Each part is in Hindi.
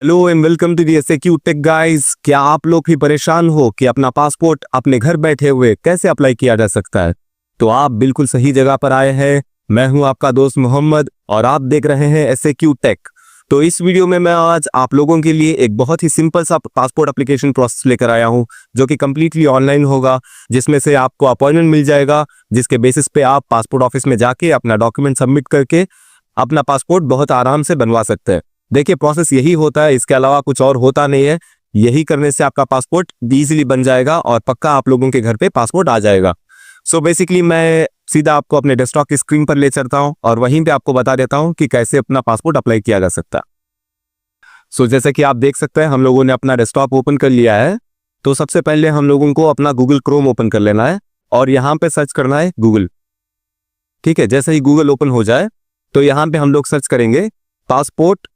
Hello and welcome to the SAQ tech guys. क्या आप लोग भी परेशान हो कि अपना पासपोर्ट अपने घर बैठे हुए कैसे अप्लाई किया जा सकता है? तो आप बिल्कुल सही जगह पर आए हैं। मैं हूं आपका दोस्त मोहम्मद और आप देख रहे हैं एसएक्यू टेक। तो इस वीडियो में मैं आज आप लोगों के लिए एक बहुत ही सिंपल सा पासपोर्ट एप्लीकेशन प्रोसेस लेकर आया हूं, जो कि कंप्लीटली ऑनलाइन होगा, जिसमें से आपको अपॉइंटमेंट मिल जाएगा, जिसके बेसिस पे आप पासपोर्ट ऑफिस में जाके अपना डॉक्यूमेंट सबमिट करके अपना पासपोर्ट बहुत आराम से बनवा सकते हैं। देखिए, प्रोसेस यही होता है, इसके अलावा कुछ और होता नहीं है। यही करने से आपका पासपोर्ट इजीली बन जाएगा और पक्का आप लोगों के घर पे पासपोर्ट आ जाएगा। सो बेसिकली मैं सीधा आपको अपने डेस्कटॉप की स्क्रीन पर ले चलता हूं और वहीं पे आपको बता देता हूं कि कैसे अपना पासपोर्ट अप्लाई किया जा सकता है। सो जैसे कि आप देख सकते हैं, हम लोगों ने अपना डेस्कटॉप ओपन कर लिया है। तो सबसे पहले हम लोगों को अपना गूगल क्रोम ओपन कर लेना है और यहाँ पे सर्च करना है गूगल। ठीक है, जैसे ही गूगल ओपन हो जाए तो यहाँ पे हम लोग सर्च करेंगे पासपोर्ट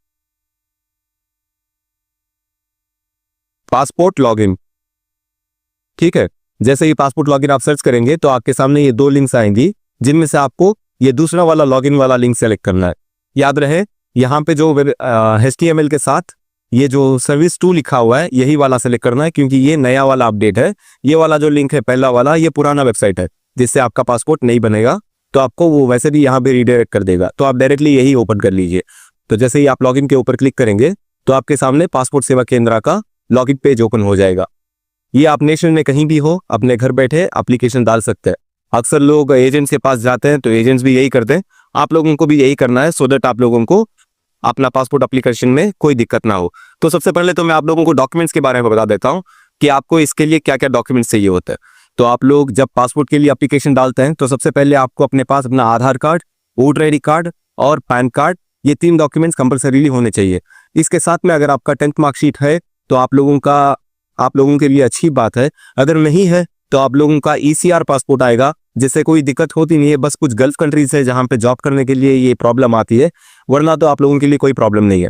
लॉगिन। ठीक है, जैसे ही पासपोर्ट लॉगिन आप सर्च करेंगे तो आपके सामने ये दो लिंक्स आएंगी, जिनमें से आपको ये दूसरा वाला लॉगिन वाला लिंक सेलेक्ट करना है। याद रहे, यहाँ पे जो HTML के साथ ये जो सर्विस 2 लिखा हुआ है, यही वाला सेलेक्ट करना है, क्योंकि ये नया वाला अपडेट है। ये वाला जो लिंक है पहला वाला, ये पुराना वेबसाइट है, जिससे आपका पासपोर्ट नहीं बनेगा, तो आपको वो वैसे भी यहाँ पे रिडायरेक्ट कर देगा। तो आप डायरेक्टली यही ओपन कर लीजिए। तो जैसे ही आप लॉगिन के ऊपर क्लिक करेंगे तो आपके सामने पासपोर्ट सेवा केंद्र का लॉगिन पेज ओपन हो जाएगा। ये आप नेशन में कहीं भी हो, अपने घर बैठे एप्लीकेशन डाल सकते हैं। अक्सर लोग एजेंट्स के पास जाते हैं, तो एजेंट्स भी यही करते हैं। आप लोगों को भी यही करना है, सो दैट आप लोगों को अपना पासपोर्ट एप्लीकेशन में कोई दिक्कत ना हो। तो सबसे पहले तो मैं आप लोगों को डॉक्यूमेंट्स के बारे में बता देता हूँ कि आपको इसके लिए क्या क्या डॉक्यूमेंट्स चाहिए होते हैं। तो आप लोग जब पासपोर्ट के लिए एप्लीकेशन डालते हैं तो सबसे पहले आपको अपने पास अपना आधार कार्ड, वोटर ID कार्ड और पैन कार्ड, ये 3 डॉक्यूमेंट्स कंपलसरीली होने चाहिए। इसके साथ में अगर आपका 10th मार्कशीट है तो आप लोगों के लिए अच्छी बात है। अगर नहीं है तो आप लोगों का ECR पासपोर्ट आएगा, जिससे कोई दिक्कत होती नहीं है। बस कुछ गल्फ कंट्रीज है जहां पे जॉब करने के लिए ये प्रॉब्लम आती है, वरना तो आप लोगों के लिए कोई प्रॉब्लम नहीं है।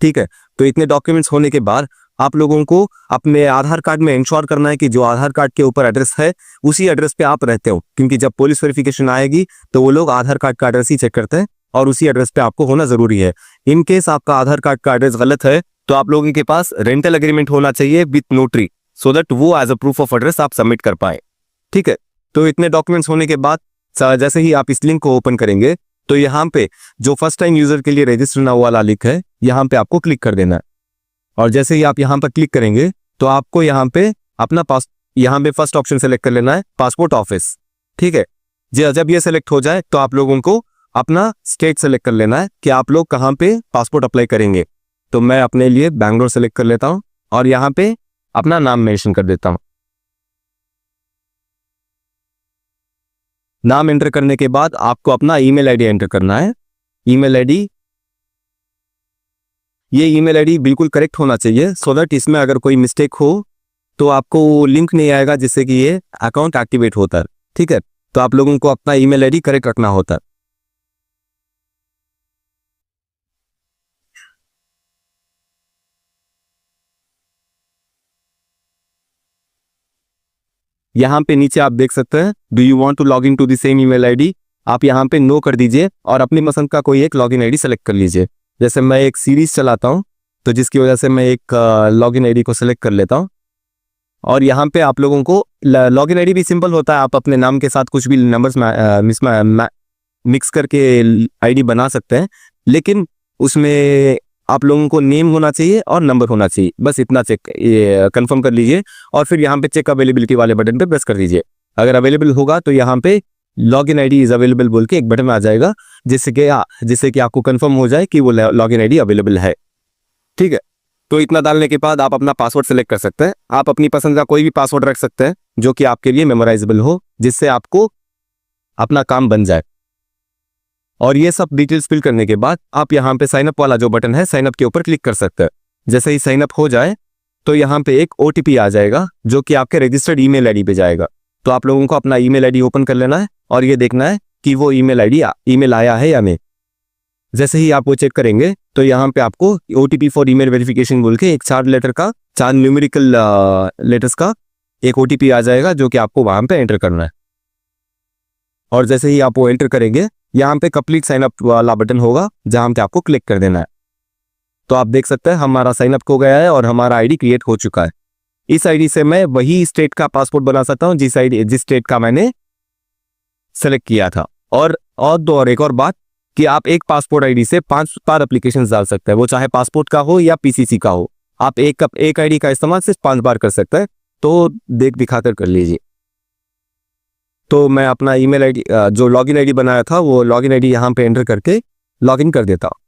ठीक है, तो इतने डॉक्यूमेंट्स होने के बाद आप लोगों को अपने आधार कार्ड में इंश्योर करना है कि जो आधार कार्ड के ऊपर एड्रेस है उसी एड्रेस पे आप रहते हो, क्योंकि जब पुलिस वेरिफिकेशन आएगी तो वो लोग आधार कार्ड का एड्रेस ही चेक करते हैं और उसी एड्रेस पे आपको होना जरूरी है। इन केस आपका आधार कार्ड का एड्रेस गलत है तो आप लोगों के पास रेंटल एग्रीमेंट होना चाहिए विथ नोटरी, सो दैट वो as a proof of address आप सबमिट कर पाए। ठीक है, तो इतने डॉक्यूमेंट्स होने के बाद जैसे ही आप इस लिंक को ओपन करेंगे तो यहाँ पे जो फर्स्ट टाइम यूजर के लिए रजिस्टर ना वाला लिंक है, यहाँ पे आपको क्लिक कर देना है। और जैसे ही आप यहाँ पर क्लिक करेंगे तो आपको यहाँ पे यहाँ पे फर्स्ट ऑप्शन सेलेक्ट कर लेना है, पासपोर्ट ऑफिस। ठीक है, जब ये सेलेक्ट हो जाए तो आप लोगों को अपना स्टेट सेलेक्ट कर लेना है कि आप लोग कहाँ पे पासपोर्ट अप्लाई करेंगे। तो मैं अपने लिए बैंगलोर सेलेक्ट कर लेता हूँ और यहाँ पे अपना नाम मेंशन कर देता हूँ। नाम एंटर करने के बाद आपको अपना ईमेल आईडी एंटर करना है। ये ईमेल आईडी बिल्कुल करेक्ट होना चाहिए, सो दैट इसमें अगर कोई मिस्टेक हो तो आपको लिंक नहीं आएगा जिससे कि ये अकाउंट एक्टिवेट होता है। ठीक है, तो आप लोगों को अपना ईमेल आईडी करेक्ट रखना होता है। यहाँ पे नीचे आप देख सकते हैं, do you want to log in to the same email ID. आप यहाँ पे नो कर दीजिए और अपनी पसंद का कोई एक लॉगिन आईडी सेलेक्ट कर लीजिए। जैसे मैं एक सीरीज चलाता हूँ, तो जिसकी वजह से मैं एक लॉगिन आईडी को सेलेक्ट कर लेता हूँ। और यहाँ पे आप लोगों को लॉगिन आईडी भी सिंपल होता है, आप अपने नाम के साथ कुछ भी नंबर्स मिक्स करके आईडी बना सकते हैं, लेकिन उसमें आप लोगों को नेम होना चाहिए और नंबर होना चाहिए। बस इतना कंफर्म कर लीजिए और फिर यहाँ पे चेक अवेलेबिलिटी वाले बटन पे प्रेस कर दीजिए। अगर अवेलेबल होगा तो यहाँ पे लॉगिन आईडी इज अवेलेबल बोल के एक बटन आ जाएगा, जिससे कि आपको कंफर्म हो जाए कि वो लॉगिन आईडी अवेलेबल है। ठीक है, तो इतना डालने के बाद आप अपना पासवर्ड सेलेक्ट कर सकते हैं। आप अपनी पसंद का कोई भी पासवर्ड रख सकते हैं जो कि आपके लिए मेमोराइजेबल हो, जिससे आपको अपना काम बन जाए। और ये सब डिटेल्स फिल करने के बाद आप यहाँ पे साइन अप वाला जो बटन है, साइन अप के ऊपर क्लिक कर सकते हैं। जैसे ही साइन अप हो जाए तो यहाँ पे एक OTP आ जाएगा जो कि आपके रजिस्टर्ड ईमेल आईडी पे जाएगा। तो आप लोगों को अपना ईमेल आईडी ओपन कर लेना है और ये देखना है कि वो ईमेल आया है या नहीं। जैसे ही आप वो चेक करेंगे तो यहाँ पे आपको OTP फॉर ईमेल वेरिफिकेशन बोल के एक 4 न्यूमेरिकल लेटर्स का एक OTP आ जाएगा, जो कि आपको वहां पे एंटर करना है। और जैसे ही आप वो एंटर करेंगे, यहाँ पे कंप्लीट साइन अप वाला बटन होगा जहां पे आपको क्लिक कर देना है। तो आप देख सकते हैं हमारा साइन अप हो गया है और हमारा आईडी क्रिएट हो चुका है। इस आईडी से मैं वही स्टेट का पासपोर्ट बना सकता हूँ जिस स्टेट का मैंने सेलेक्ट किया था। और एक और बात कि आप एक पासपोर्ट आईडी से 5 बार एप्लीकेशन डाल सकते हैं, वो चाहे पासपोर्ट का हो या पीसीसी का हो। आप एक आईडी का इस्तेमाल सिर्फ 5 बार कर सकते हैं। तो देख दिखाकर कर लीजिए। तो मैं अपना ईमेल आईडी जो लॉगिन आईडी बनाया था वो लॉगिन आईडी यहाँ पे एंटर करके लॉगिन कर देता हूँ।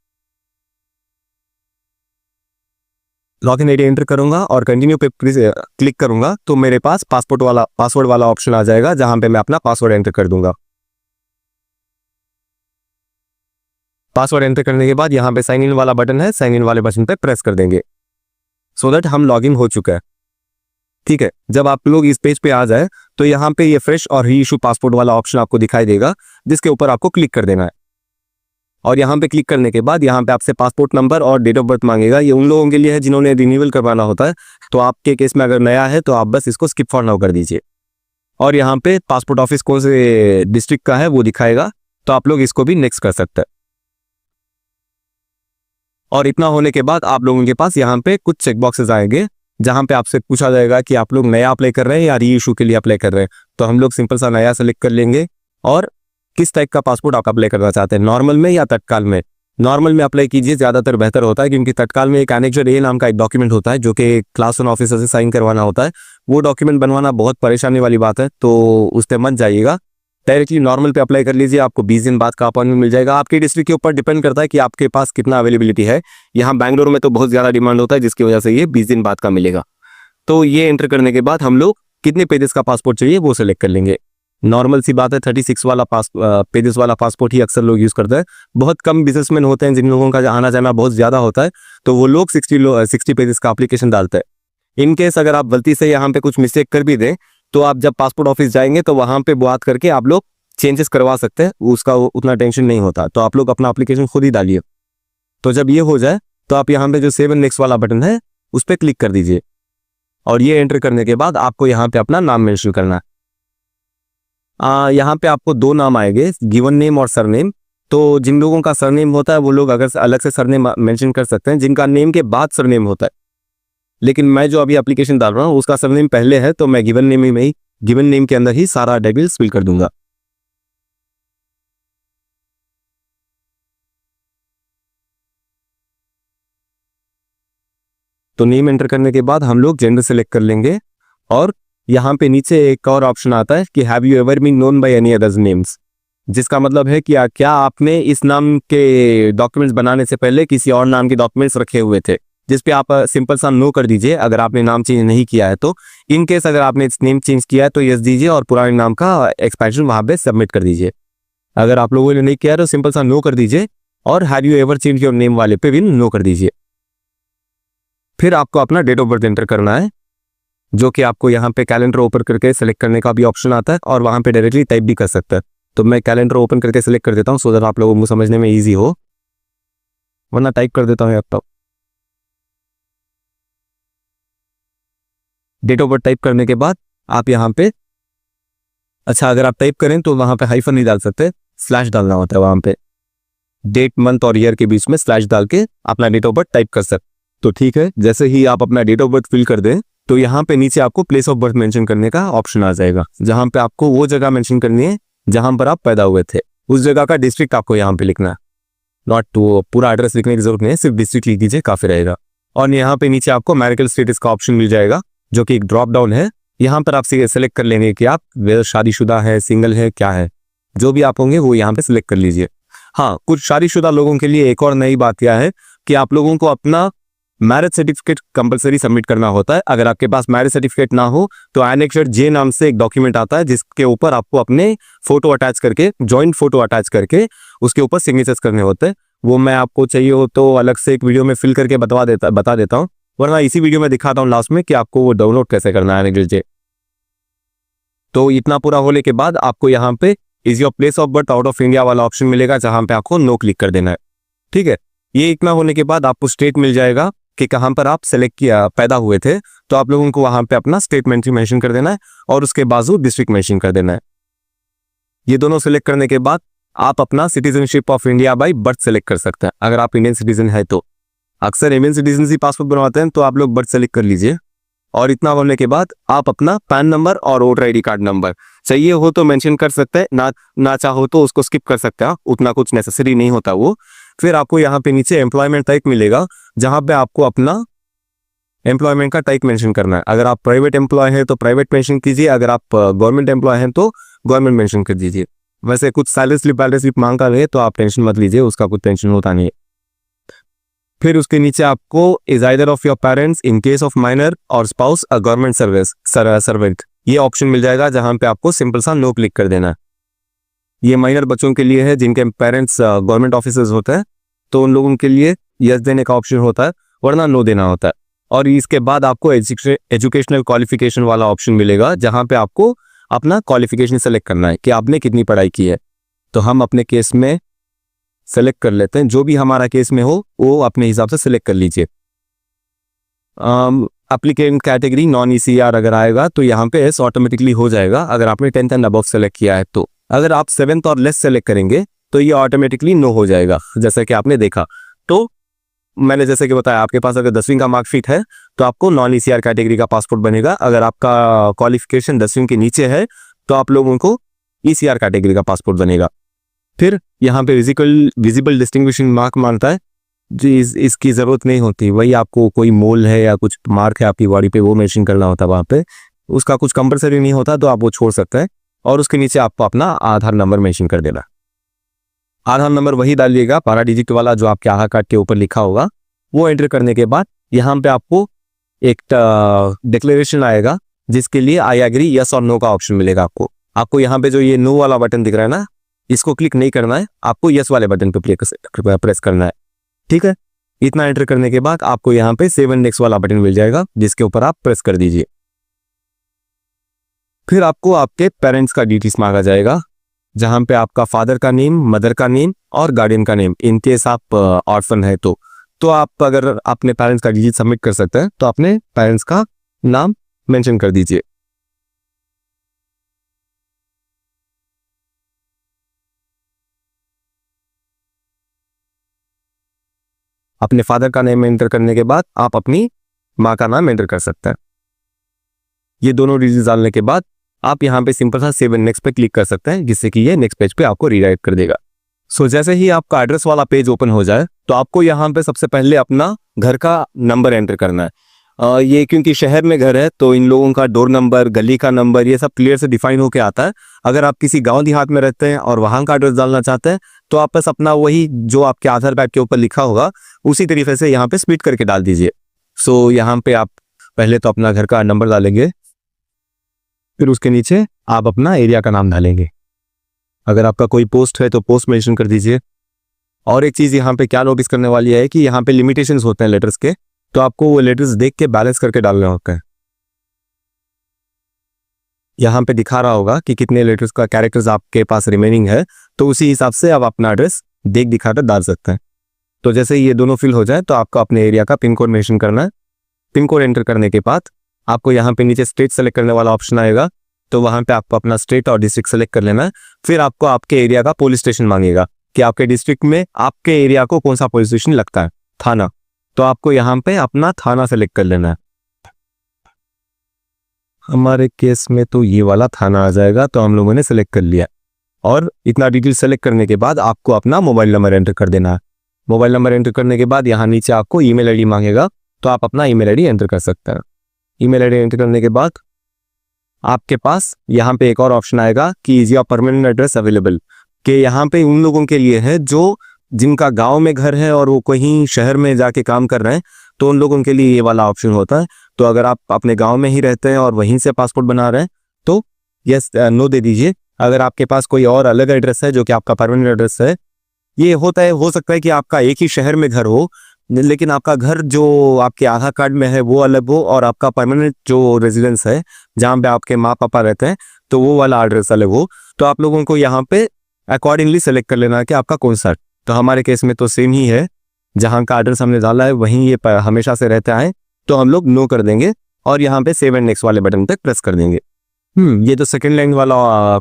लॉगिन आईडी एंटर करूंगा और कंटिन्यू पे क्लिक करूंगा तो मेरे पास पासवर्ड वाला ऑप्शन आ जाएगा जहां पे मैं अपना पासवर्ड एंटर कर दूंगा। पासवर्ड एंटर करने के बाद यहाँ पे साइन इन वाला बटन है, साइन इन वाले बटन पे प्रेस कर देंगे सो दैट हम लॉगिन हो चुका है। ठीक है, जब आप लोग इस पेज पे आ जाए तो यहाँ पे ये फ्रेश और री इशू पासपोर्ट वाला ऑप्शन आपको दिखाई देगा जिसके ऊपर आपको क्लिक कर देना है। और यहाँ पे क्लिक करने के बाद यहाँ पे आपसे पासपोर्ट नंबर और डेट ऑफ बर्थ मांगेगा। ये उन लोगों के लिए है जिन्होंने रिन्यूअल करवाना होता है। तो आपके केस में अगर नया है तो आप बस इसको स्किप फॉर नाउ कर दीजिए। और यहाँ पे पासपोर्ट ऑफिस कौन से डिस्ट्रिक्ट का है वो दिखाएगा, तो आप लोग इसको भी नेक्स्ट कर सकते हैं। और इतना होने के बाद आप लोगों के पास यहाँ पे कुछ चेक बॉक्सेस आएंगे जहाँ पे आपसे पूछा जाएगा कि आप लोग नया अप्लाई कर रहे हैं या री इशू के लिए अप्लाई कर रहे हैं। तो हम लोग सिंपल सा नया सेलेक्ट कर लेंगे। और किस टाइप का पासपोर्ट आप अप्लाई करना चाहते हैं, नॉर्मल में या तत्काल में। नॉर्मल में अप्लाई कीजिए, ज़्यादातर बेहतर होता है, क्योंकि तत्काल में एक एनेक्सर ए नाम का एक डॉक्यूमेंट होता है जो कि क्लास 1 ऑफिसर से साइन करवाना होता है। वो डॉक्यूमेंट बनवाना बहुत परेशानी वाली बात है, तो उस पर मत जाइएगा। डायरेक्टली नॉर्मल पे अप्लाई कर लीजिए, आपको 20 दिन बाद का अपॉइंटमेंट मिल जाएगा। आपके डिस्ट्रिक्ट के ऊपर डिपेंड करता है कि आपके पास कितना अवेलेबिलिटी है। यहाँ बैंगलोर में तो बहुत ज़्यादा डिमांड होता है जिसकी वजह से ये 20 दिन बाद का मिलेगा। तो ये एंटर करने के बाद हम लोग कितने पेजेस का पासपोर्ट चाहिए वो सिलेक्ट कर लेंगे। नॉर्मल सी बात है, 36 वाला पेजेस वाला पासपोर्ट ही अक्सर लोग यूज़ करते हैं। बहुत कम बिजनेसमैन होते हैं जिन लोगों का आना जाना बहुत ज़्यादा होता है, तो वो लोग 60 पेजेस का एप्लीकेशन डालते हैं। इन केस अगर आप गलती से यहाँ पे कुछ मिस्टेक कर भी दें तो आप जब पासपोर्ट ऑफिस जाएंगे तो वहाँ पे बात करके आप लोग चेंजेस करवा सकते हैं, उसका उतना टेंशन नहीं होता। तो आप लोग अपना एप्लीकेशन खुद ही डालिए। तो जब ये हो जाए तो आप यहाँ पे जो सेव एंड नेक्स्ट वाला बटन है उस पर क्लिक कर दीजिए। और ये एंटर करने के बाद आपको यहाँ पे अपना नाम मेंशन करना है। यहाँ पे आपको 2 नाम आएंगे, गिवन नेम और सरनेम। तो जिन लोगों का सरनेम होता है वो लोग अगर अलग से सरनेम मेंशन कर सकते हैं, जिनका नेम के बाद सरनेम होता है। लेकिन मैं जो अभी एप्लीकेशन डाल रहा हूँ उसका सरनेम पहले है, तो मैं गिवन नेम के अंदर ही सारा डिटेल्स फिल कर दूंगा। तो नेम एंटर करने के बाद हम लोग जेंडर सेलेक्ट कर लेंगे। और यहाँ पे नीचे एक और ऑप्शन आता है कि have you ever been known by any others names, जिसका मतलब है कि क्या आपने इस नाम के डॉक्यूमेंट्स बनाने से पहले किसी और नाम के डॉक्यूमेंट्स रखे हुए थे, जिस पे आप सिंपल सा नो कर दीजिए अगर आपने नाम चेंज नहीं किया है। तो इन केस अगर आपने नेम चेंज किया है तो यस दीजिए और पुराने नाम का एक्सपेंशन वहाँ पे सबमिट कर दीजिए। अगर आप लोगों ने नहीं किया है तो सिंपल सा नो कर दीजिए और have you ever change your name वाले पे भी नो कर दीजिए। फिर आपको अपना डेट ऑफ बर्थ एंटर करना है, जो कि आपको यहाँ पे कैलेंडर ओपन करके सेलेक्ट करने का भी ऑप्शन आता है और वहाँ पे डायरेक्टली टाइप भी कर सकते हैं। तो मैं कैलेंडर ओपन करके सेलेक्ट कर देता हूँ सो दैट आप लोगों को समझने में ईजी हो, वरना टाइप कर देता हूँ। अब तक डेट ऑफ बर्थ टाइप करने के बाद आप यहाँ पे अगर आप टाइप करें तो वहाँ पे हाइफन नहीं डाल सकते, स्लैश डालना होता है। वहाँ पे डेट मंथ और ईयर के बीच में स्लैश डाल के अपना डेट ऑफ बर्थ टाइप कर सकते। तो ठीक है, जैसे ही आप अपना डेट ऑफ बर्थ फिल कर दें तो यहाँ पे नीचे आपको प्लेस ऑफ बर्थ मेंशन करने का ऑप्शन आ जाएगा, जहाँ पे आपको वो जगह मेंशन करनी है जहाँ पर आप पैदा हुए थे। उस जगह का डिस्ट्रिक्ट आपको यहाँ पे लिखना है, नॉट वो पूरा एड्रेस लिखने की जरूरत नहीं है, सिर्फ डिस्ट्रिक्ट लिख दीजिए काफी रहेगा। और यहाँ पे नीचे आपको मैरिटल स्टेटस का ऑप्शन मिल जाएगा, जो कि एक ड्रॉप डाउन है। यहाँ पर आप सेलेक्ट कर लेंगे कि आप शादीशुदा है, सिंगल है, क्या है। जो भी आप होंगे वो यहाँ पे सिलेक्ट कर लीजिए। हाँ, कुछ शादीशुदा लोगों के लिए एक और नई बात यह है कि आप लोगों को अपना मैरिज सर्टिफिकेट कंपलसरी सबमिट करना होता है। अगर आपके पास मैरिज सर्टिफिकेट ना हो तो एनेक्सर जे नाम से एक डॉक्यूमेंट आता है, जिसके ऊपर आपको अपने फोटो अटैच करके, जॉइंट फोटो अटैच करके उसके ऊपर सिग्नेचर्स करने होते हैं। वो मैं आपको चाहिए हो तो अलग से एक वीडियो में फिल करके बता देता हूँ, वरना इसी वीडियो में दिखाता हूँ लास्ट में कि आपको वो डाउनलोड कैसे करना है एनेक्सर जे। तो इतना पूरा होने के बाद आपको यहाँ पे is your place of birth out of India वाला ऑप्शन मिलेगा, जहाँ पे आपको नो क्लिक कर देना है। ठीक है, ये इतना होने के बाद आपको स्टेट मिल जाएगा कि कहाँ पर आप सेलेक्ट किया पैदा हुए थे। तो आप लोगों को वहाँ पे अपना स्टेट मेंशन कर देना है और उसके बाजू डिस्ट्रिक्ट मेंशन कर देना है। ये दोनों सेलेक्ट करने के बाद आप अपना citizenship of India by birth select कर सकते हैं, अगर आप इंडियन सिटीजन है तो। अक्सर इंडियन सिटीजन पासपोर्ट बनवाते हैं तो आप लोग बर्थ सेलेक्ट कर लीजिए। और इतना होने के बाद आप अपना पैन नंबर और वोटर आईडी कार्ड नंबर चाहिए हो तो मेंशन कर सकते हैं, ना चाहो तो उसको स्किप कर सकते हैं, उतना कुछ नेसेसरी नहीं होता वो। फिर आपको यहाँ पे नीचे एम्प्लॉयमेंट टाइप मिलेगा, जहाँ पे आपको अपना एम्प्लॉयमेंट का टाइप मेंशन करना है। अगर आप प्राइवेट एम्प्लॉय हैं तो प्राइवेट मेंशन कीजिए, अगर आप गवर्नमेंट एम्प्लॉय हैं तो गवर्नमेंट मेंशन कर दीजिए। वैसे कुछ सैलरी स्लिप मांगा रहे तो आप टेंशन मत लीजिए, उसका कुछ टेंशन होता नहीं है। फिर उसके नीचे आपको is either of your parents in case of minor और स्पाउस अ गवर्नमेंट सर्वेंट, ये ऑप्शन मिल जाएगा, जहां पे आपको सिंपल सा नो क्लिक कर देना है। ये माइनर बच्चों के लिए है जिनके पेरेंट्स गवर्नमेंट ऑफिसर्स होते हैं, तो उन लोगों के लिए यस देने का ऑप्शन होता है, वरना नो देना होता है। और इसके बाद आपको एजुकेशनल क्वालिफिकेशन वाला ऑप्शन मिलेगा, जहां पे आपको अपना क्वालिफिकेशन सेलेक्ट करना है कि आपने कितनी पढ़ाई की है। तो हम अपने केस में सेलेक्ट कर लेते हैं, जो भी हमारा केस में हो वो अपने हिसाब से सेलेक्ट कर लीजिए। एप्लीकेंट कैटेगरी नॉन ECR अगर आएगा तो यहाँ पे एस ऑटोमेटिकली हो जाएगा, अगर आपने 10th एंड अबव सेलेक्ट किया है तो। अगर आप 7th और लेस सेलेक्ट करेंगे तो ये ऑटोमेटिकली नो हो जाएगा, जैसा कि आपने देखा। तो मैंने जैसे कि बताया, आपके पास अगर 10वीं का मार्कशीट है तो आपको नॉन ECR कैटेगरी का पासपोर्ट बनेगा। अगर आपका क्वालिफिकेशन 10वीं के नीचे है तो आप लोगों को ECR कैटेगरी का पासपोर्ट बनेगा। फिर यहाँ पे विजिबल डिस्टिंग्विशिंग मार्क मांगता है, जी इसकी जरूरत नहीं होती, वही आपको कोई मोल है या कुछ मार्क है आपकी बॉडी पे वो मेंशन करना होता है वहाँ पे, उसका कुछ कंपलसरी नहीं होता, तो आप वो छोड़ सकते हैं। और उसके नीचे आपको अपना आधार नंबर मेंशन कर देना। आधार नंबर वही डालिएगा 12 डिजिट वाला जो आपके आधार कार्ड के ऊपर लिखा होगा, वो एंटर करने के बाद यहाँ पे आपको एक डिक्लेरेशन आएगा, जिसके लिए आई एग्री यस और नो का ऑप्शन मिलेगा आपको यहाँ पे जो ये नो वाला बटन दिख रहा है ना, इसको क्लिक नहीं करना है, आपको यस वाले बटन पे प्रेस करना है। ठीक है, इतना एंटर करने के बाद आपको यहाँ पे सेव एंड नेक्स्ट वाला बटन मिल जाएगा, जिसके ऊपर आप प्रेस कर दीजिए। फिर आपको आपके पेरेंट्स का डिटेल्स मांगा जाएगा, जहां पे आपका फादर का नेम, मदर का नेम और गार्डियन का नेम, इन केस आप ऑर्फन है तो आप अगर अपने पेरेंट्स का डिटेल सबमिट कर सकते हैं तो अपने पेरेंट्स का नाम मेंशन कर दीजिए। अपने फादर का नेम एंटर करने के बाद आप अपनी माँ का नाम एंटर कर सकते हैं। ये दोनों डिटेल्स डालने के बाद आप यहाँ पे सिंपल सा सेव एंड नेक्स्ट पे क्लिक कर सकते हैं, जिससे कि ये नेक्स्ट पेज पे आपको रीडायरेक्ट कर देगा। सो जैसे ही आपका एड्रेस वाला पेज ओपन हो जाए तो आपको यहाँ पे सबसे पहले अपना घर का नंबर एंटर करना है। ये क्योंकि शहर में घर है तो इन लोगों का डोर नंबर, गली का नंबर, ये सब क्लियर से डिफाइन होके आता है। अगर आप किसी गांव देहात में रहते हैं और वहां का एड्रेस डालना चाहते हैं तो आप बस अपना वही जो आपके आधार कार्ड के ऊपर लिखा होगा उसी तरीके से यहाँ पे स्प्लिट करके डाल दीजिए। सो यहाँ पे आप पहले तो अपना घर का नंबर डालेंगे, फिर उसके नीचे आप अपना एरिया का नाम डालेंगे। अगर आपका कोई पोस्ट है तो पोस्ट मेंशन कर दीजिए। और एक चीज यहाँ पे क्या नोटिस करने वाली है कि यहाँ पे लिमिटेशंस होते हैं लेटर्स के, तो आपको वो लेटर्स देख के बैलेंस करके डालने होते हैं। यहाँ पे दिखा रहा होगा कि कितने लेटर्स का कैरेक्टर्स आपके पास रिमेनिंग है, तो उसी हिसाब से आप अपना एड्रेस दिखाकर डाल सकते हैं। तो जैसे ये दोनों फिल हो जाए तो आपको अपने एरिया का पिन कोड मेंशन करना है। पिन कोड एंटर करने के बाद आपको यहाँ पे नीचे स्टेट सेलेक्ट करने वाला ऑप्शन आएगा, तो वहां पे आपको अपना स्टेट और डिस्ट्रिक्ट सेलेक्ट कर लेना है। फिर आपको आपके एरिया का पुलिस स्टेशन मांगेगा कि आपके डिस्ट्रिक्ट में आपके एरिया को कौन सा पुलिस स्टेशन लगता है, थाना, तो आपको यहाँ पे अपना थाना सेलेक्ट कर लेना है। हमारे केस में तो ये वाला थाना आ जाएगा, तो हम लोगों ने सेलेक्ट कर लिया। और इतना डिटेल सेलेक्ट करने के बाद आपको अपना मोबाइल नंबर एंटर कर देना है। मोबाइल नंबर एंटर करने के बाद यहाँ नीचे आपको ईमेल आईडी मांगेगा, तो आप अपना ईमेल आईडी एंटर कर सकते हैं। ईमेल आईडी एंटर करने के बाद आपके पास यहाँ पे एक और ऑप्शन आएगा कि is your permanent address available, कि यहाँ पे उन लोगों के लिए है जो जिनका गांव में घर है और वो कहीं शहर में जाके काम कर रहे हैं, तो उन लोगों के लिए ये वाला ऑप्शन होता है। तो अगर आप अपने गांव में ही रहते हैं और वहीं से पासपोर्ट बना रहे हैं तो यस नो दे दीजिए। अगर आपके पास कोई और अलग एड्रेस है जो कि आपका परमानेंट एड्रेस है, ये हो सकता है कि आपका एक ही शहर में घर हो, लेकिन आपका घर जो आपके आधार कार्ड में है वो अलग हो और आपका परमानेंट जो रेजिडेंस है जहाँ पे आपके माँ पापा रहते हैं तो वो वाला एड्रेस अलग हो, तो आप लोगों को यहाँ पे अकॉर्डिंगली सेलेक्ट कर लेना है कि आपका कौन सा। तो हमारे केस में तो सेम ही है, जहाँ का एड्रेस हमने डाला है वहीं ये हमेशा से रहता है, तो हम लोग नो कर देंगे और यहाँ पे सेव एंड नेक्स्ट वाले बटन तक प्रेस कर देंगे। ये तो सेकंड लाइन वाला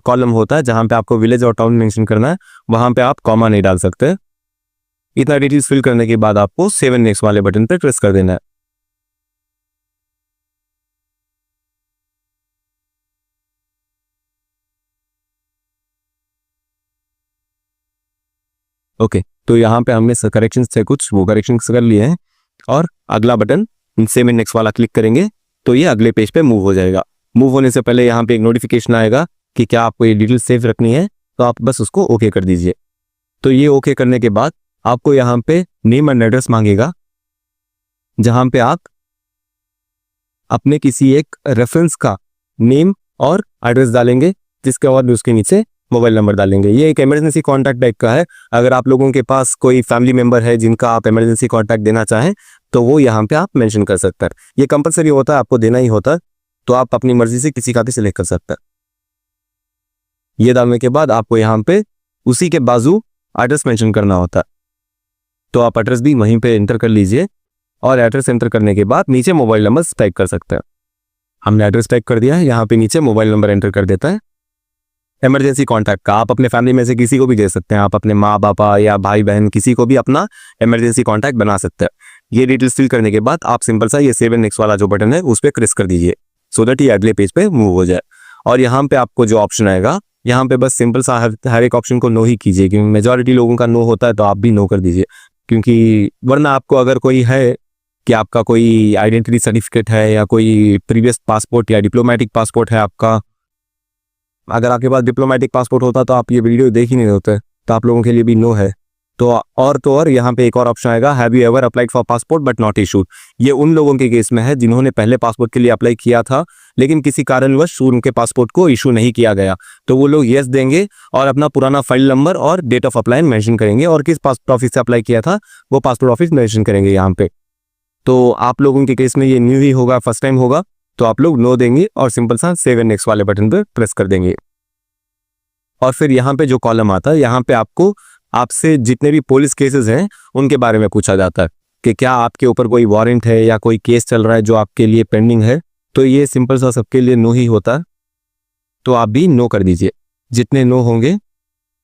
कॉलम होता है जहाँ पे आपको विलेज और टाउन मेंशन करना है, वहाँ पे आप कॉमा नहीं डाल सकते। इतना डिटेल्स फिल करने के बाद आपको सेव एंड नेक्स्ट वाले बटन पर प्रेस कर देना है। ओके, तो यहाँ पे हमने करेक्शन से कुछ वो करेक्शन कर लिए हैं और अगला बटन सेव एंड नेक्स्ट वाला क्लिक करेंगे तो ये अगले पेज पे मूव हो जाएगा। मूव होने से पहले यहाँ पे एक नोटिफिकेशन आएगा कि क्या आपको ये डिटेल सेव रखनी है, तो आप बस उसको ओके कर दीजिए। तो ये ओके करने के बाद आपको यहाँ पे नेम एंड एड्रेस मांगेगा, जहाँ पे आप अपने किसी एक रेफरेंस का नेम और एड्रेस डालेंगे, जिसके बाद उसके नीचे मोबाइल नंबर डालेंगे। ये एक इमरजेंसी कॉन्टैक्ट टाइप का है। अगर आप लोगों के पास कोई फैमिली मेंबर है जिनका आप इमरजेंसी कॉन्टैक्ट देना चाहें तो वो यहाँ पे आप मेंशन कर सकते हैं। ये कंपलसरी होता है, आपको देना ही होता है, तो आप अपनी मर्जी से किसी का भी सिलेक्ट कर सकते हैं। ये डालने के बाद आपको यहाँ पे उसी के बाजू एड्रेस मेंशन करना होता है, तो आप एड्रेस भी वहीं पे एंटर कर लीजिए और एड्रेस एंटर करने के बाद नीचे मोबाइल नंबर टाइप कर सकते हैं। हमने एड्रेस टाइप कर दिया है, यहाँ पे नीचे मोबाइल नंबर एंटर कर देता है इमरजेंसी कॉन्टैक्ट का। आप अपने फैमिली में से किसी को भी दे सकते हैं, आप अपने माँ पापा या भाई बहन किसी को भी अपना इमरजेंसी कॉन्टैक्ट बना सकते हैं। ये डिटेल्स फिल करने के बाद आप सिंपल सा ये सेव एंड नेक्स्ट वाला जो बटन है उस पर प्रेस कर दीजिए, सो दैट ये अगले पेज पे मूव हो जाए। और यहाँ पे आपको जो ऑप्शन आएगा, यहाँ पे बस सिंपल सा हर एक ऑप्शन को नो ही कीजिए, क्योंकि मेजॉरिटी लोगों का नो होता है, तो आप भी नो कर दीजिए। क्योंकि वरना आपको अगर कोई है कि आपका कोई आइडेंटिटी सर्टिफिकेट है या कोई प्रीवियस पासपोर्ट या डिप्लोमेटिक पासपोर्ट है आपका, अगर आपके पास डिप्लोमेटिक पासपोर्ट होता तो आप ये वीडियो देख ही नहीं होते, तो आप लोगों के लिए भी नो है। तो और यहाँ पे एक और ऑप्शन आएगा, have you ever applied for passport but not issued. ये उन लोगों के केस में है जिन्होंने पहले पासपोर्ट के लिए अप्लाई किया था, लेकिन किसी कारणवश उनके पासपोर्ट को इशू नहीं किया गया, तो वो लोग येस देंगे और अपना पुराना फाइल नंबर और डेट ऑफ अप्लाई मेंशन करेंगे और किस पासपोर्ट ऑफिस से अप्लाई किया था वो पासपोर्ट ऑफिस मेंशन करेंगे यहाँ पे। तो आप लोगों के केस में ये न्यू ही होगा, फर्स्ट टाइम होगा, तो आप लोग नो देंगे और सिंपल सा सेव एंड नेक्स्ट वाले बटन पर प्रेस कर देंगे। और फिर यहाँ पे जो कॉलम आता है, यहाँ पे आपको आपसे जितने भी पुलिस केसेस हैं उनके बारे में पूछा जाता है कि क्या आपके ऊपर कोई वारंट है या कोई केस चल रहा है जो आपके लिए पेंडिंग है। तो ये सिंपल सा सबके लिए नो ही होता है, तो आप भी नो कर दीजिए। जितने नो होंगे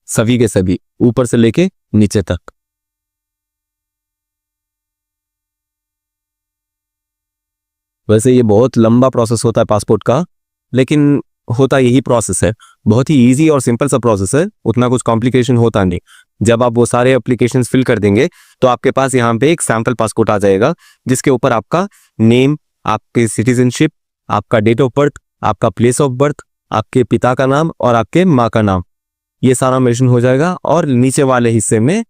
सभी के सभी, ऊपर से लेके नीचे तक। वैसे ये बहुत लंबा प्रोसेस होता है पासपोर्ट का, लेकिन होता यही प्रोसेस है। बहुत ही इजी और सिंपल सा प्रोसेस है, उतना कुछ कॉम्प्लिकेशन होता नहीं। जब आप वो सारे एप्लीकेशंस फिल कर देंगे तो आपके पास यहाँ पे एक सैम्पल पासपोर्ट आ जाएगा, जिसके ऊपर आपका नेम, आपके सिटीजनशिप, आपका डेट ऑफ बर्थ, आपका प्लेस ऑफ बर्थ, आपके पिता का नाम और आपके माँ का नाम, ये सारा मेंशन हो जाएगा। और नीचे वाले हिस्से में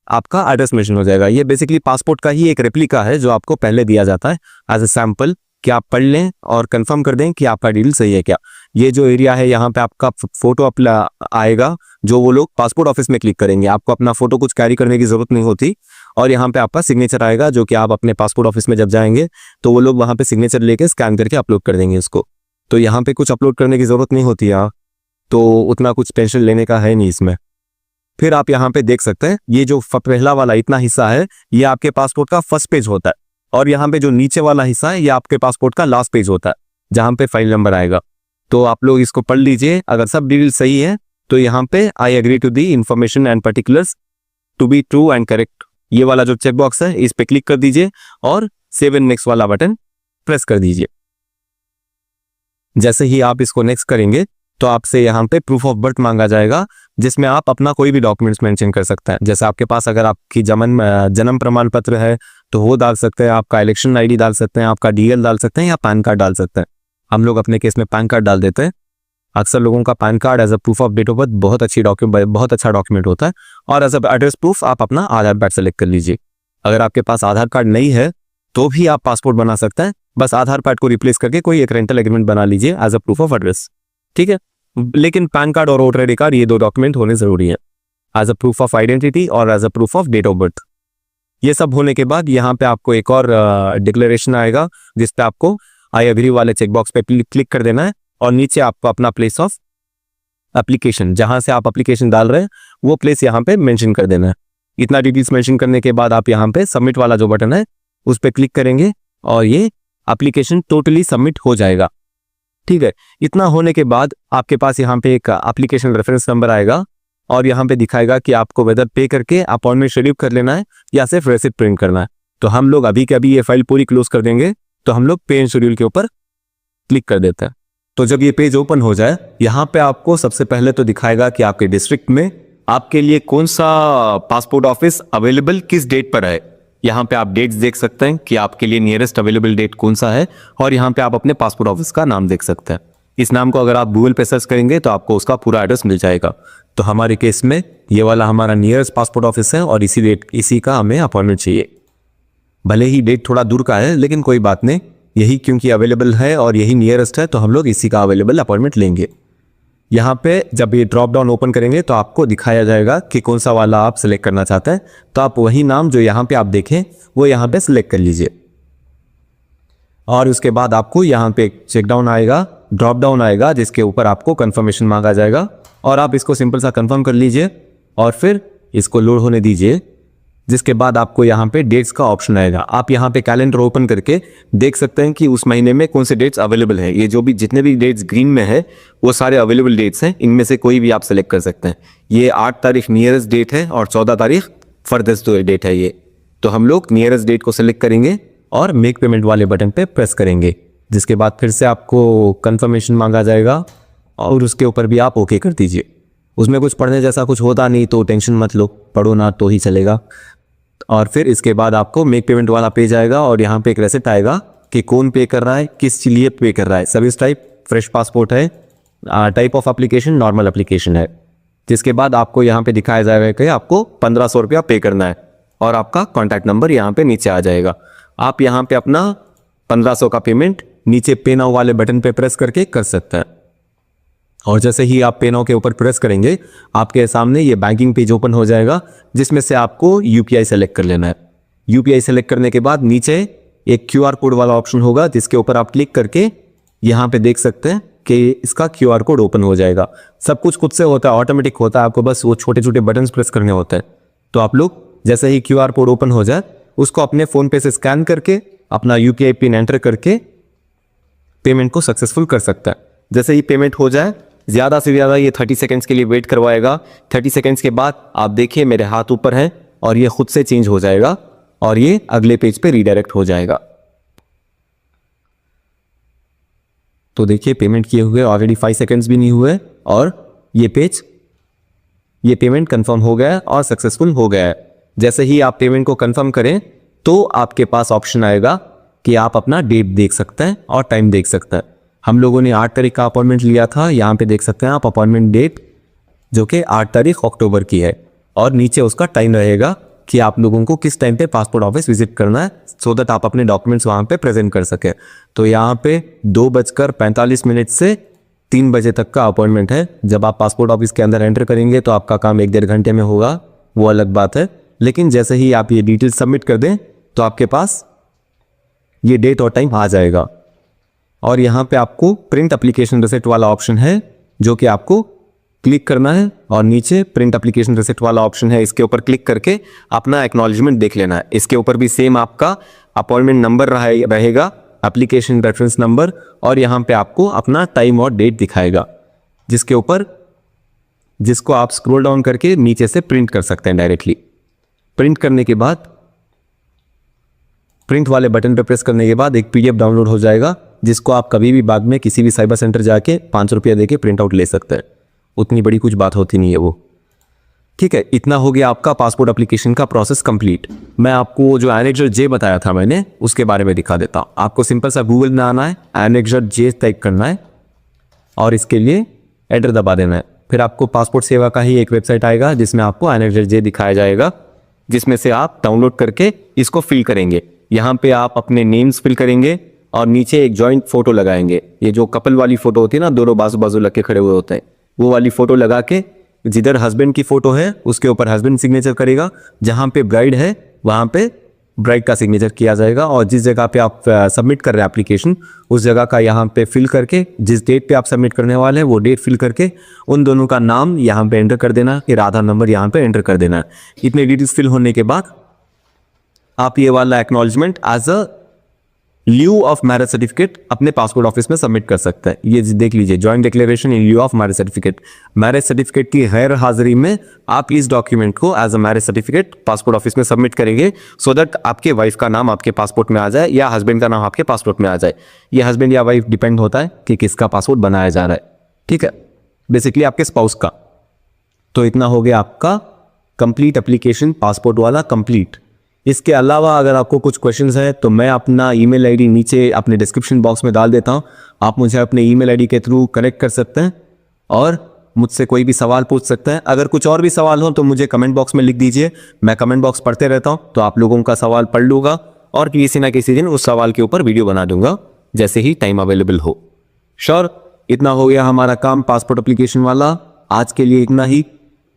आपका एड्रेस मेंशन हो जाएगा। ये बेसिकली पासपोर्ट का ही एक रेप्लिका है जो आपको पहले दिया जाता है एज ए सैम्पल, कि आप पढ़ लें और कंफर्म कर दें कि आपका डिटेल सही है क्या। ये जो एरिया है यहाँ पे आपका फोटो आएगा, जो वो लोग पासपोर्ट ऑफिस में क्लिक करेंगे। आपको अपना फोटो कुछ कैरी करने की जरूरत नहीं होती। और यहाँ पे आपका सिग्नेचर आएगा, जो कि आप अपने पासपोर्ट ऑफिस में जब जाएंगे तो वो लोग वहाँ पे सिग्नेचर लेके स्कैन करके अपलोड कर देंगे इसको। तो यहाँ पे कुछ अपलोड करने की जरूरत नहीं होती है, तो उतना कुछ टेंशन लेने का है नहीं इसमें। फिर आप यहाँ पे देख सकते हैं, ये जो पहला वाला इतना हिस्सा है ये आपके पासपोर्ट का फर्स्ट पेज होता है, और यहाँ पे जो नीचे वाला हिस्सा है ये आपके पासपोर्ट का लास्ट पेज होता है, जहाँ पे फाइल नंबर आएगा। तो आप लोग इसको पढ़ लीजिए। अगर सब डिटेल सही है तो यहाँ पे I agree to the information and particulars to be true and correct, ये वाला जो चेक बॉक्स है इस पे क्लिक कर दीजिए और सेव एंड नेक्स्ट वाला बटन प्रेस कर दीजिए। जैसे ही आप इसको नेक्स्ट करेंगे तो आपसे यहाँ पे प्रूफ ऑफ बर्थ मांगा जाएगा, जिसमें आप अपना कोई भी डॉक्यूमेंट्स मेंशन कर सकते हैं। जैसे आपके पास अगर आपकी जन्म प्रमाण पत्र है तो वो डाल सकते हैं, आपका इलेक्शन आईडी डाल सकते हैं, आपका डीएल डाल सकते हैं या पैन कार्ड डाल सकते हैं। हम लोग अपने केस में पैन कार्ड डाल देते हैं। अक्सर लोगों का PAN card as a proof of date of birth बहुत अच्छा डॉक्यूमेंट होता है। और एज अ एड्रेस प्रूफ आप अपना आधार कार्ड सेलेक्ट कर लीजिए। अगर आपके पास आधार कार्ड नहीं है तो भी आप पासपोर्ट बना सकते हैं, बस आधार कार्ड को रिप्लेस करके कोई एक रेंटल एग्रीमेंट बना लीजिए as a proof of address, ठीक है। लेकिन पैन कार्ड और वोटर आईडी कार्ड ये दो डॉक्यूमेंट होने जरूरी है, as a proof of identity और as a proof of date of birth. ये सब होने के बाद यहाँ पे आपको एक और डिक्लेरेशन आएगा, जिसपे आपको आई एग्री वाले चेकबॉक्स पे क्लिक कर देना है और नीचे आपको अपना प्लेस ऑफ एप्लीकेशन, जहां से आप एप्लीकेशन डाल रहे हैं वो प्लेस यहाँ पे मेंशन कर देना है। इतना डिटेल्स मेंशन करने के बाद आप यहाँ पे सबमिट वाला जो बटन है उस पर क्लिक करेंगे और ये एप्लीकेशन टोटली सबमिट हो जाएगा, ठीक है। इतना होने के बाद आपके पास यहाँ पे एक एप्लीकेशन रेफरेंस नंबर आएगा और यहाँ पे दिखाएगा कि आपको वेदर पे करके अपॉइंटमेंट शेड्यूल कर लेना है या सिर्फ रेसिप्ट प्रिंट करना है। तो हम लोग अभी के अभी ये फाइल पूरी क्लोज कर देंगे, तो हम लोग पे एंड शेड्यूल के ऊपर क्लिक कर देते हैं। तो जब ये पेज ओपन हो जाए, यहाँ पे आपको सबसे पहले तो दिखाएगा कि आपके डिस्ट्रिक्ट में आपके लिए कौन सा पासपोर्ट ऑफिस अवेलेबल किस डेट पर है। यहाँ पे आप डेट्स देख सकते हैं कि आपके लिए नियरेस्ट अवेलेबल डेट कौन सा है, और यहाँ पे आप अपने पासपोर्ट ऑफिस का नाम देख सकते हैं। इस नाम को अगर आप गूगल पे सर्च करेंगे तो आपको उसका पूरा एड्रेस मिल जाएगा। तो हमारे केस में ये वाला हमारा नियरेस्ट पासपोर्ट ऑफिस है और इसी का हमें अपॉइंटमेंट चाहिए। भले ही डेट थोड़ा दूर का है, लेकिन कोई बात नहीं, यही क्योंकि अवेलेबल है और यही नियरेस्ट है, तो हम लोग इसी का अवेलेबल अपॉइंटमेंट लेंगे। यहाँ पे जब ये ड्रॉप डाउन ओपन करेंगे तो आपको दिखाया जाएगा कि कौन सा वाला आप सिलेक्ट करना चाहते हैं। तो आप वही नाम जो यहाँ पे आप देखें वो यहाँ पे सिलेक्ट कर लीजिए, और उसके बाद आपको यहाँ पे चेक डाउन आएगा, ड्रॉप डाउन आएगा, जिसके ऊपर आपको कंफर्मेशन मांगा जाएगा, और आप इसको सिंपल सा कंफर्म कर लीजिए और फिर इसको लोड होने दीजिए। जिसके बाद आपको यहाँ पे डेट्स का ऑप्शन आएगा। आप यहाँ पे कैलेंडर ओपन करके देख सकते हैं कि उस महीने में कौन से डेट्स अवेलेबल है। ये जो भी जितने भी डेट्स ग्रीन में है वो सारे अवेलेबल डेट्स हैं, इनमें से कोई भी आप सेलेक्ट कर सकते हैं। ये 8 तारीख नियरेस्ट डेट है और 14 तारीख फर्देस्ट डेट है ये। तो हम लोग नियरेस्ट डेट को सिलेक्ट करेंगे और मेक पेमेंट वाले बटन पे प्रेस करेंगे, जिसके बाद फिर से आपको कंफर्मेशन मांगा जाएगा और उसके ऊपर भी आप ओके कर दीजिए। उसमें कुछ पढ़ने जैसा कुछ होता नहीं, तो टेंशन मत लो, पढ़ो ना तो ही चलेगा। और फिर इसके बाद आपको मेक पेमेंट वाला पेज आएगा और यहाँ पे एक रेसिप्ट आएगा कि कौन पे कर रहा है, किस लिए पे कर रहा है। सर्विस टाइप फ्रेश पासपोर्ट है, type of application normal application है। जिसके बाद आपको यहाँ पे दिखाया जाएगा कि आपको 1500 रुपया पे करना है और आपका कॉन्टैक्ट नंबर यहाँ पे नीचे आ जाएगा। आप यहाँ पे अपना 1500 का पेमेंट नीचे पे नाउ वाले बटन पे प्रेस करके कर सकते हैं। और जैसे ही आप पे नाउ के ऊपर प्रेस करेंगे, आपके सामने ये बैंकिंग पेज ओपन हो जाएगा, जिसमें से आपको यूपीआई सेलेक्ट कर लेना है। यूपीआई सेलेक्ट करने के बाद नीचे एक क्यूआर कोड वाला ऑप्शन होगा, जिसके ऊपर आप क्लिक करके यहाँ पे देख सकते हैं कि इसका क्यूआर कोड ओपन हो जाएगा। सब कुछ खुद से होता है, ऑटोमेटिक होता है, आपको बस वो छोटे छोटे बटन्स प्रेस करने होते हैं। तो आप लोग जैसे ही क्यूआर कोड ओपन हो जाए, उसको अपने फोन पे से स्कैन करके अपना यूपीआई पिन एंटर करके पेमेंट को सक्सेसफुल कर सकता है। जैसे ही पेमेंट हो जाए, ज़्यादा से ज़्यादा ये 30 सेकेंड्स के लिए वेट करवाएगा। 30 सेकेंड्स के बाद आप देखिए मेरे हाथ ऊपर है और ये खुद से चेंज हो जाएगा और ये अगले पेज पे रीडायरेक्ट हो जाएगा। तो देखिए पेमेंट किए हुए ऑलरेडी 5 सेकेंड्स भी नहीं हुए और ये पेमेंट कंफर्म हो गया और सक्सेसफुल हो गया है। जैसे ही आप पेमेंट को कंफर्म करें तो आपके पास ऑप्शन आएगा कि आप अपना डेट देख सकते हैं और टाइम देख सकते हैं। हम लोगों ने 8 तारीख का अपॉइंटमेंट लिया था, यहाँ पे देख सकते हैं आप अपॉइंटमेंट डेट, जो कि 8 तारीख अक्टूबर की है, और नीचे उसका टाइम रहेगा कि आप लोगों को किस टाइम पे पासपोर्ट ऑफिस विजिट करना है, सो दैट आप अपने डॉक्यूमेंट्स वहाँ पे प्रेजेंट कर सके। तो यहाँ पे 2:45 से 3 बजे तक का अपॉइंटमेंट है। जब आप पासपोर्ट ऑफिस के अंदर एंटर करेंगे तो आपका काम 1-1.5 घंटे में होगा, वो अलग बात है, लेकिन जैसे ही आप ये डिटेल सबमिट कर दें तो आपके पास ये डेट और टाइम आ जाएगा। और यहाँ पे आपको प्रिंट एप्लीकेशन रिसिप्ट वाला ऑप्शन है, जो कि आपको क्लिक करना है, और नीचे प्रिंट एप्लीकेशन रिसिप्ट वाला ऑप्शन है, इसके ऊपर क्लिक करके अपना एक्नॉलेजमेंट देख लेना है। इसके ऊपर भी सेम आपका अपॉइंटमेंट नंबर रहेगा, एप्लीकेशन रेफरेंस नंबर, और यहाँ पे आपको अपना टाइम और डेट दिखाएगा, जिसको आप स्क्रॉल डाउन करके नीचे से प्रिंट कर सकते हैं डायरेक्टली। प्रिंट करने के बाद, प्रिंट वाले बटन पे प्रेस करने के बाद एक पीडीएफ डाउनलोड हो जाएगा, जिसको आप कभी भी बाद में किसी भी साइबर सेंटर जाके 5 रुपया देके प्रिंट आउट ले सकते हैं। उतनी बड़ी कुछ बात होती नहीं है वो। ठीक है, इतना हो गया आपका पासपोर्ट एप्लीकेशन का प्रोसेस कंप्लीट। मैं आपको जो एनेक्सर जे बताया था मैंने, उसके बारे में दिखा देता हूँ। आपको सिंपल सा गूगल में आना है, एनेक्सर जे टाइप करना है और इसके लिए एंटर दबा देना है। फिर आपको पासपोर्ट सेवा का ही एक वेबसाइट आएगा, जिसमें आपको एनेक्सर जे दिखाया जाएगा, जिसमें से आप डाउनलोड करके इसको फिल करेंगे। यहाँ पे आप अपने नेम्स फिल करेंगे और नीचे एक जॉइंट फोटो लगाएंगे। ये जो कपल वाली फोटो होती है ना, दोनों बाजू बाजू लग के खड़े हुए होते हैं, वो वाली फोटो लगा के जिधर हस्बैंड की फोटो है उसके ऊपर हस्बैंड सिग्नेचर करेगा, जहाँ पे ब्राइड है वहाँ पे ब्राइड का सिग्नेचर किया जाएगा, और जिस जगह पे आप सबमिट कर रहे हैं एप्लीकेशन, उस जगह का यहाँ पे फिल करके, जिस डेट पे आप सबमिट करने वाले हैं वो डेट फिल करके उन दोनों का नाम यहाँ पे एंटर कर देना, फिर आधार नंबर यहाँ पे एंटर कर देना। इतने डिटेल्स फिल होने के बाद आप ये वाला acknowledgement as a lieu of marriage certificate अपने पासपोर्ट ऑफिस में सबमिट कर सकता है। ये देख लीजिए, joint declaration in lieu of marriage certificate. Marriage certificate की गैर हाजिरी में आप इस डॉक्यूमेंट को as a marriage certificate passport office में सबमिट करेंगे, सो दैट आपके वाइफ का नाम आपके पासपोर्ट में आ जाए या हस्बैंड का नाम आपके पासपोर्ट में आ जाए। ये हस्बैंड या वाइफ डिपेंड होता है कि किसका पासपोर्ट बनाया जा रहा है, ठीक है, बेसिकली आपके स्पाउस का। तो इतना हो गया आपका कंप्लीट एप्लीकेशन पासपोर्ट वाला कंप्लीट। इसके अलावा अगर आपको कुछ क्वेश्चंस हैं तो मैं अपना ईमेल आईडी नीचे अपने डिस्क्रिप्शन बॉक्स में डाल देता हूं, आप मुझे अपने ईमेल आईडी के थ्रू कनेक्ट कर सकते हैं और मुझसे कोई भी सवाल पूछ सकते हैं। अगर कुछ और भी सवाल हो तो मुझे कमेंट बॉक्स में लिख दीजिए, मैं कमेंट बॉक्स पढ़ते रहता हूं, तो आप लोगों का सवाल पढ़ लूँगा और किसी ना किसी दिन उस सवाल के ऊपर वीडियो बना दूंगा जैसे ही टाइम अवेलेबल हो। श्योर, इतना हो गया हमारा काम पासपोर्ट एप्लीकेशन वाला। आज के लिए इतना ही,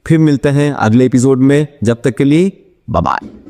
फिर मिलते हैं अगले एपिसोड में। जब तक के लिए बाय बाय।